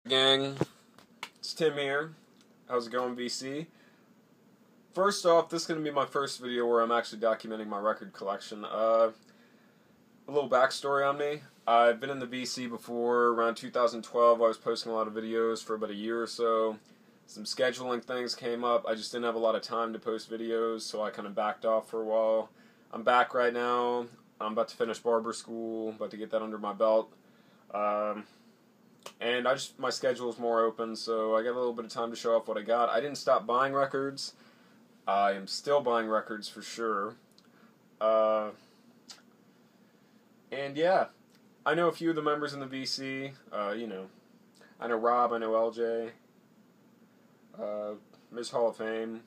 Gang, it's Tim here. How's it going, VC? First off, this is going to be my first video where I'm actually documenting my record collection. A little backstory on me. I've been in the VC before. Around 2012, I was posting a lot of videos for about a year or so. Some scheduling things came up. I just didn't have a lot of time to post videos, so I kind of backed off for a while. I'm back right now. I'm about to finish barber school, about to get that under my belt. And my schedule is more open, so I got a little bit of time to show off what I got. I didn't stop buying records. I am still buying records for sure. And yeah, I know a few of the members in the VC. I know Rob, I know LJ, Ms. Hall of Fame.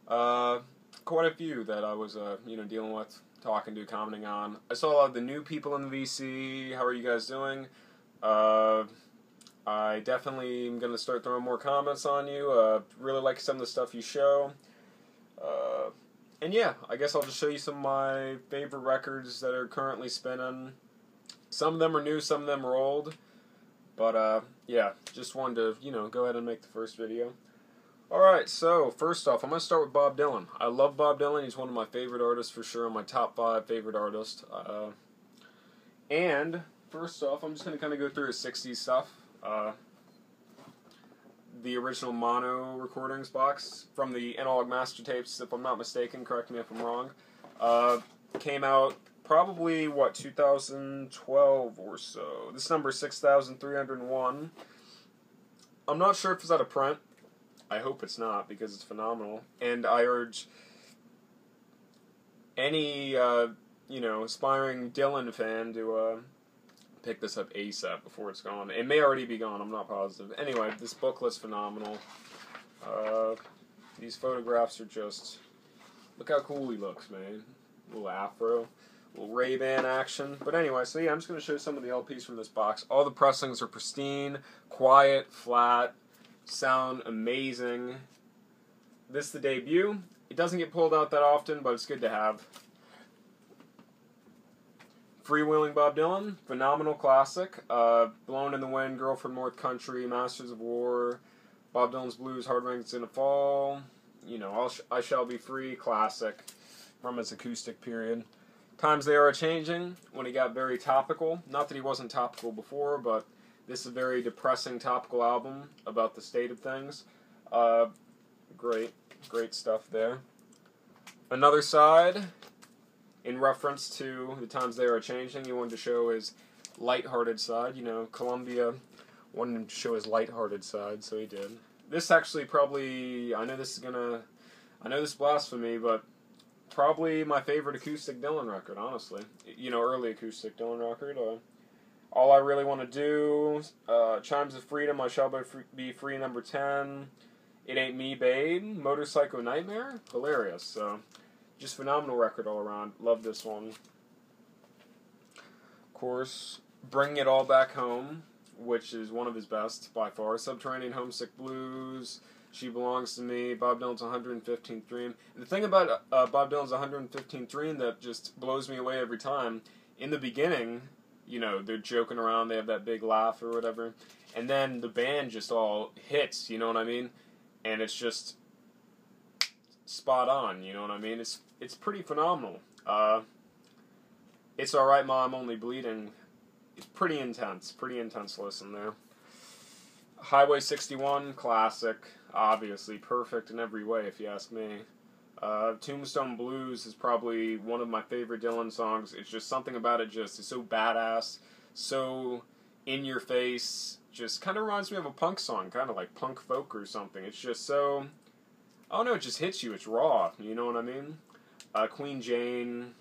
Quite a few that I was, dealing with, talking to, commenting on. I saw a lot of the new people in the VC. How are you guys doing? I definitely am going to start throwing more comments on you. Really like some of the stuff you show. And yeah, I guess I'll just show you some of my favorite records that are currently spinning. Some of them are new, some of them are old. But, yeah, just wanted to, go ahead and make the first video. Alright, so, first off, I'm going to start with Bob Dylan. I love Bob Dylan. He's one of my favorite artists for sure, my top 5 favorite artists. And first off, I'm just going to kind of go through his 60s stuff. The original mono recordings box from the analog master tapes, if I'm not mistaken, correct me if I'm wrong, came out probably, 2012 or so. This number is 6,301. I'm not sure if it's out of print. I hope it's not, because it's phenomenal. And I urge any, aspiring Dylan fan to, pick this up ASAP before it's gone. It may already be gone, I'm not positive. Anyway, this booklet's phenomenal. These photographs are just... Look how cool he looks, man. A little afro. A little Ray-Ban action. But anyway, so yeah, I'm just going to show some of the LPs from this box. All the pressings are pristine, quiet, flat, sound amazing. This is the debut. It doesn't get pulled out that often, but it's good to have. Freewheeling Bob Dylan, phenomenal classic. Blowin' in the Wind, Girl from North Country, Masters of War, Bob Dylan's Blues, Hard Rain's Gonna Fall, I Shall Be Free, classic from his acoustic period. Times They Are A-Changing, when he got very topical. Not that he wasn't topical before, but this is a very depressing topical album about the state of things. Great stuff there. Another Side, in reference to the times they are changing, he wanted to show his lighthearted side. Columbia wanted him to show his lighthearted side, so he did. This actually probably, I know this is blasphemy, but probably my favorite acoustic Dylan record, honestly. Early acoustic Dylan record. All I Really Want to Do, Chimes of Freedom, I Shall Be Free, number 10, It Ain't Me, Babe, Motorcycle Nightmare, hilarious, so... Just phenomenal record all around. Love this one. Of course, Bringing It All Back Home, which is one of his best by far. Subterranean Homesick Blues, She Belongs to Me, Bob Dylan's 115th Dream. And the thing about Bob Dylan's 115th Dream that just blows me away every time, in the beginning, they're joking around, they have that big laugh or whatever, and then the band just all hits, you know what I mean? And it's just spot on, you know what I mean? It's pretty phenomenal. It's Alright Ma, I'm Only Bleeding. It's pretty intense listen there. Highway 61, classic, obviously, perfect in every way if you ask me. Tombstone Blues is probably one of my favorite Dylan songs. It's just something about it it's so badass, so in your face, just kind of reminds me of a punk song, kind of like punk folk or something. It's just so... I don't know, it just hits you. It's raw. You know what I mean? Queen Jane.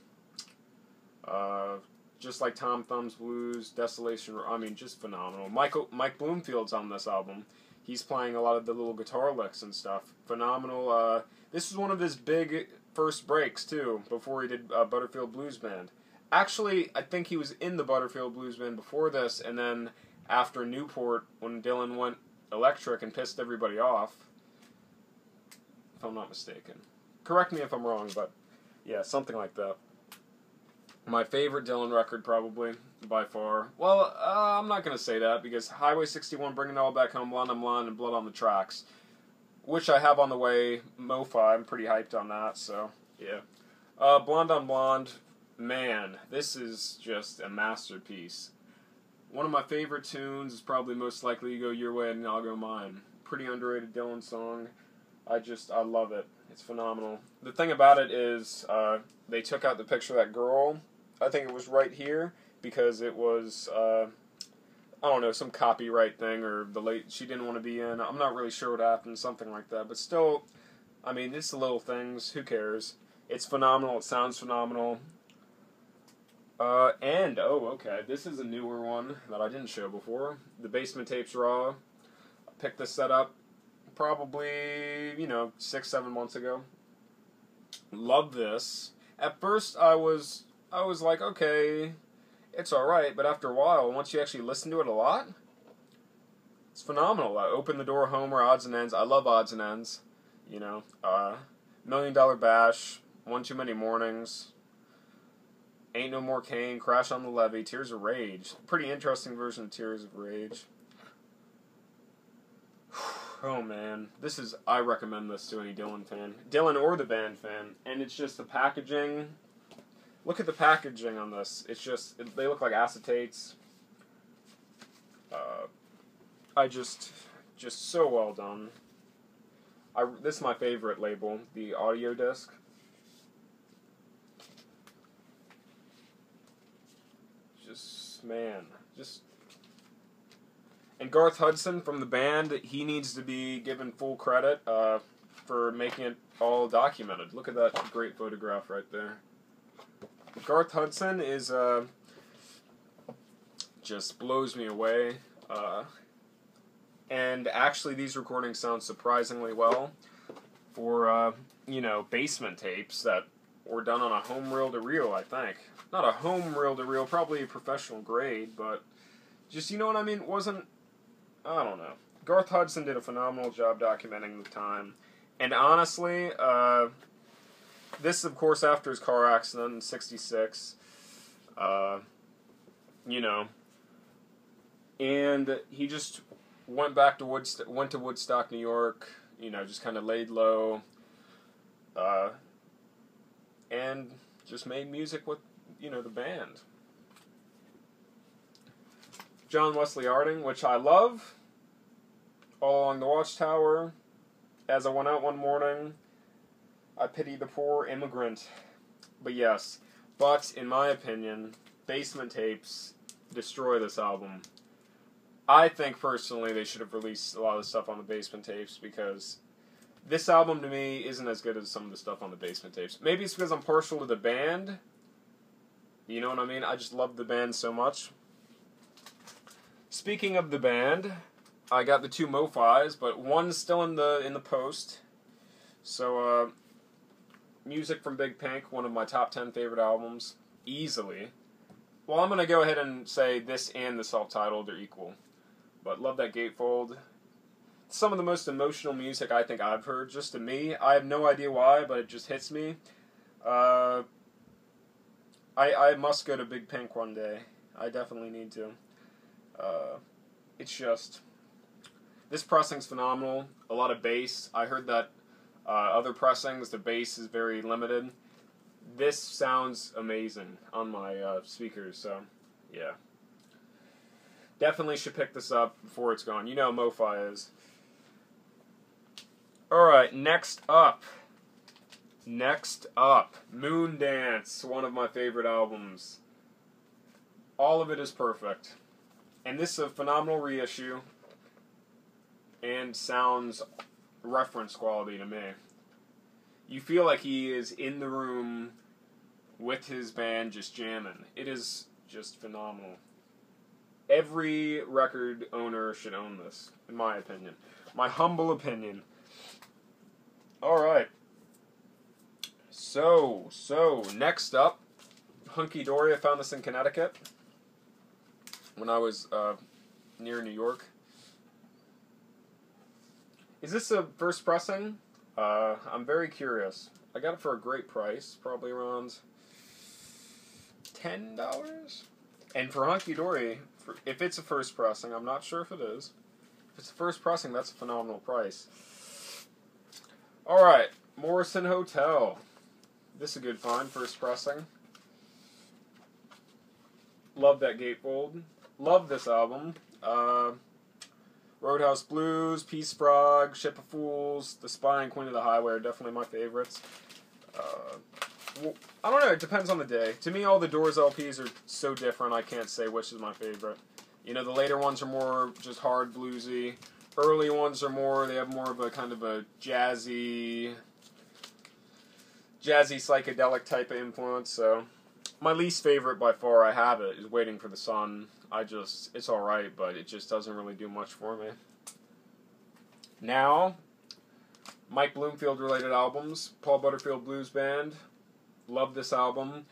Just like Tom Thumb's Blues. Desolation. Just phenomenal. Mike Bloomfield's on this album. He's playing a lot of the little guitar licks and stuff. Phenomenal. This was one of his big first breaks, too, before he did Butterfield Blues Band. Actually, I think he was in the Butterfield Blues Band before this, and then after Newport, when Dylan went electric and pissed everybody off, if I'm not mistaken. Correct me if I'm wrong, but yeah, something like that. My favorite Dylan record, probably, by far. Well, I'm not going to say that, because Highway 61, Bringing It All Back Home, Blonde on Blonde, and Blood on the Tracks, which I have on the way, Mo-Fi, I'm pretty hyped on that, so, yeah. Blonde on Blonde, man, this is just a masterpiece. One of my favorite tunes is probably Most Likely You Go Your Way and I'll Go Mine. Pretty underrated Dylan song. I love it. It's phenomenal. The thing about it is, they took out the picture of that girl. I think it was right here, because it was, I don't know, some copyright thing, or she didn't want to be in. I'm not really sure what happened, something like that. But still, I mean, it's the little things. Who cares? It's phenomenal. It sounds phenomenal. Okay, this is a newer one that I didn't show before. The Basement Tapes Raw. I picked this set up probably, 6-7 months ago. Love this. At first, I was like, okay, it's alright, but after a while, once you actually listen to it a lot, it's phenomenal. I Open the Door, Homer, Odds and Ends. I love Odds and Ends. $1 Million Bash, One Too Many Mornings, Ain't No More Kane, Crash on the Levee, Tears of Rage. Pretty interesting version of Tears of Rage. Oh man, I recommend this to any Dylan fan. Dylan or the band fan. And it's just the packaging. Look at the packaging on this. It's just, they look like acetates. Just so well done. This is my favorite label, the audio disc. And Garth Hudson from the band, he needs to be given full credit for making it all documented. Look at that great photograph right there. Garth Hudson is, just blows me away. And actually these recordings sound surprisingly well for, basement tapes that were done on a home reel-to-reel, I think. Not a home reel-to-reel, probably a professional grade, but just, you know what I mean? It wasn't, I don't know. Garth Hudson did a phenomenal job documenting the time. And honestly, this is, of course, after his car accident in '66. And he just went back to Woodstock, New York, just kind of laid low, and just made music with, the band. John Wesley Harding, which I love, All Along the Watchtower, As I Went Out One Morning, I Pity the Poor Immigrant. But yes, in my opinion, Basement Tapes destroy this album. I think, personally, they should have released a lot of the stuff on the Basement Tapes, because this album, to me, isn't as good as some of the stuff on the Basement Tapes. Maybe it's because I'm partial to the band. You know what I mean? I just love the band so much. Speaking of the band, I got the 2 Mo-Fis, but one's still in the post. So, music from Big Pink, one of my top 10 favorite albums, easily. Well, I'm going to go ahead and say this and the self-titled are equal. But love that gatefold. Some of the most emotional music I think I've heard, just to me. I have no idea why, but it just hits me. I must go to Big Pink one day. I definitely need to. It's just, this pressing's phenomenal. A lot of bass. I heard that other pressings, the bass is very limited. This sounds amazing on my speakers, so yeah. Definitely should pick this up before it's gone. You know how Mo-Fi is. Alright, next up, Moondance, one of my favorite albums. All of it is perfect. And this is a phenomenal reissue, and sounds reference quality to me. You feel like he is in the room with his band just jamming. It is just phenomenal. Every record owner should own this, in my opinion. My humble opinion. Alright. So, next up, Hunky Dory. I found this in Connecticut when I was near New York. Is this a first pressing? I'm very curious. I got it for a great price, probably around $10. And for Hunky Dory, if it's a first pressing, I'm not sure if it is. If it's a first pressing, that's a phenomenal price. Alright, Morrison Hotel. This is a good find, first pressing. Love that gatefold. Love this album. Roadhouse Blues, Peace Frog, Ship of Fools, The Spy and Queen of the Highway are definitely my favorites. Well, I don't know, it depends on the day. To me, all the Doors LPs are so different, I can't say which is my favorite. You know, the later ones are more just hard bluesy. Early ones are more, they have more of a kind of a jazzy psychedelic type of influence, so. My least favorite by far, I have it, is Waiting for the Sun. It's alright, but it just doesn't really do much for me. Now, Mike Bloomfield related albums. Paul Butterfield Blues Band. Love this album.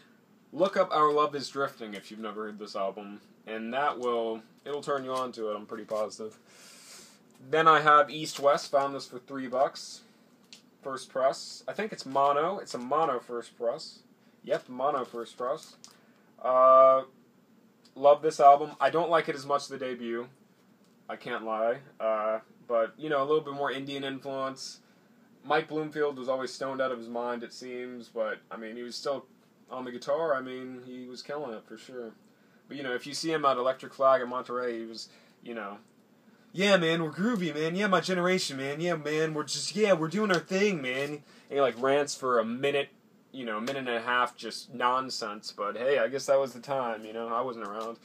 Look up Our Love Is Drifting if you've never heard this album. And it'll turn you on to it, I'm pretty positive. Then I have East West, found this for $3. First press. I think it's mono. It's a mono first press. Yep, mono first press. Love this album. I don't like it as much as the debut. I can't lie. But, you know, a little bit more Indian influence. Mike Bloomfield was always stoned out of his mind, it seems. But, I mean, he was still on the guitar. I mean, he was killing it for sure. But, you know, if you see him at Electric Flag in Monterey, he was, you know, yeah, man, we're groovy, man. Yeah, my generation, man. Yeah, man, we're doing our thing, man. And he, like, rants for a minute. You know, a minute and a half, just nonsense. But hey, I guess that was the time. You know, I wasn't around.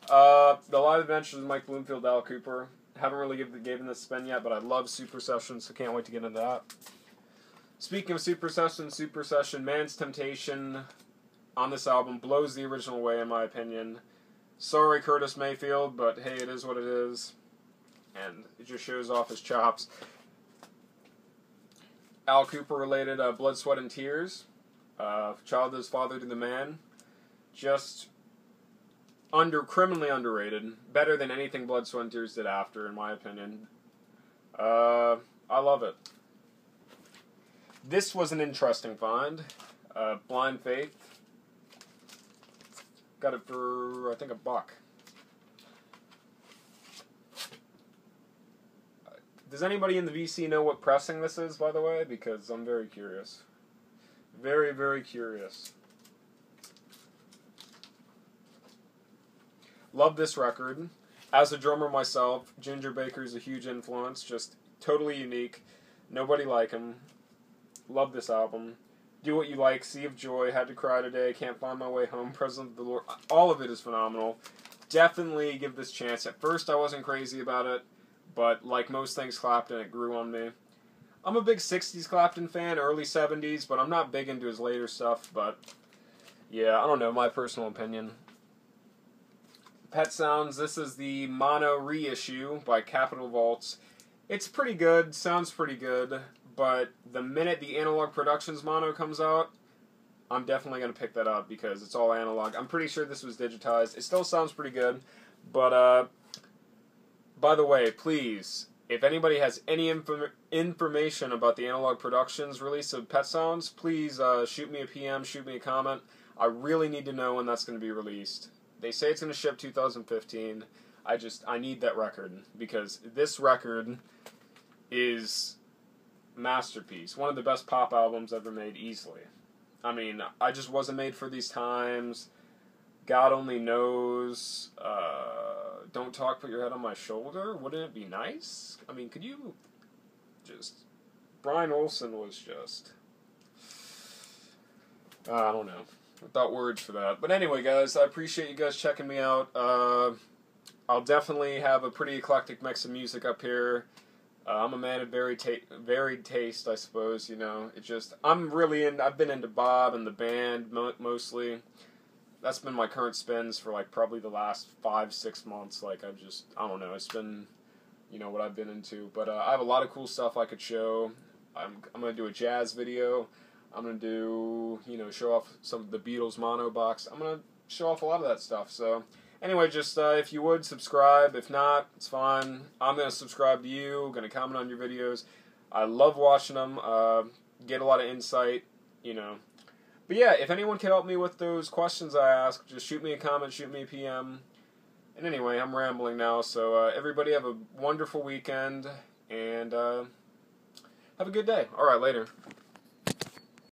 The live adventures of Mike Bloomfield, Al Cooper. Haven't really given this a spin yet, but I love Super Session, so can't wait to get into that. Speaking of Super Session, Man's Temptation on this album blows the original away, in my opinion. Sorry, Curtis Mayfield, but hey, it is what it is, and it just shows off his chops. Al Cooper related Blood, Sweat, and Tears. Child is Father to the Man. Just criminally underrated. Better than anything Blood, Sweat, and Tears did after, in my opinion. I love it. This was an interesting find. Blind Faith. Got it for, I think, $1. Does anybody in the VC know what pressing this is, by the way? Because I'm very curious. Very, very curious. Love this record. As a drummer myself, Ginger Baker's a huge influence. Just totally unique. Nobody like him. Love this album. Do What You Like, Sea of Joy, Had to Cry Today, Can't Find My Way Home, Present of the Lord. All of it is phenomenal. Definitely give this a chance. At first I wasn't crazy about it. But like most things Clapton, it grew on me. I'm a big 60s Clapton fan, early 70s, but I'm not big into his later stuff. But yeah, I don't know, my personal opinion. Pet Sounds, this is the mono reissue by Capitol Vaults. It's pretty good, sounds pretty good, but the minute the Analog Productions mono comes out, I'm definitely going to pick that up because it's all analog. I'm pretty sure this was digitized. It still sounds pretty good, but by the way, please, if anybody has any information about the Analog Productions release of Pet Sounds, please shoot me a PM, shoot me a comment. I really need to know when that's going to be released. They say it's going to ship 2015. I need that record, because this record is masterpiece. One of the best pop albums ever made, easily. I mean, I just wasn't made for these times. God Only Knows. Don't Talk, Put Your Head on My Shoulder. Wouldn't it be nice? I mean, could you just... Brian Olsen was just... I don't know. Without words for that. But anyway, guys, I appreciate you guys checking me out. I'll definitely have a pretty eclectic mix of music up here. I'm a man of varied taste, I suppose, you know. It just... I've been into Bob and the band, mostly. That's been my current spins for, like, probably the last 5-6 months. Like, I don't know, it's been, you know, what I've been into. But I have a lot of cool stuff I could show. I'm going to do a jazz video. I'm going to do, you know, show off some of the Beatles mono box. I'm going to show off a lot of that stuff. So, anyway, just, if you would, subscribe. If not, it's fine. I'm going to subscribe to you. Going to comment on your videos. I love watching them. Get a lot of insight, you know. But yeah, if anyone can help me with those questions I asked, just shoot me a comment, shoot me a PM. And anyway, I'm rambling now, so everybody have a wonderful weekend, and have a good day. Alright, later.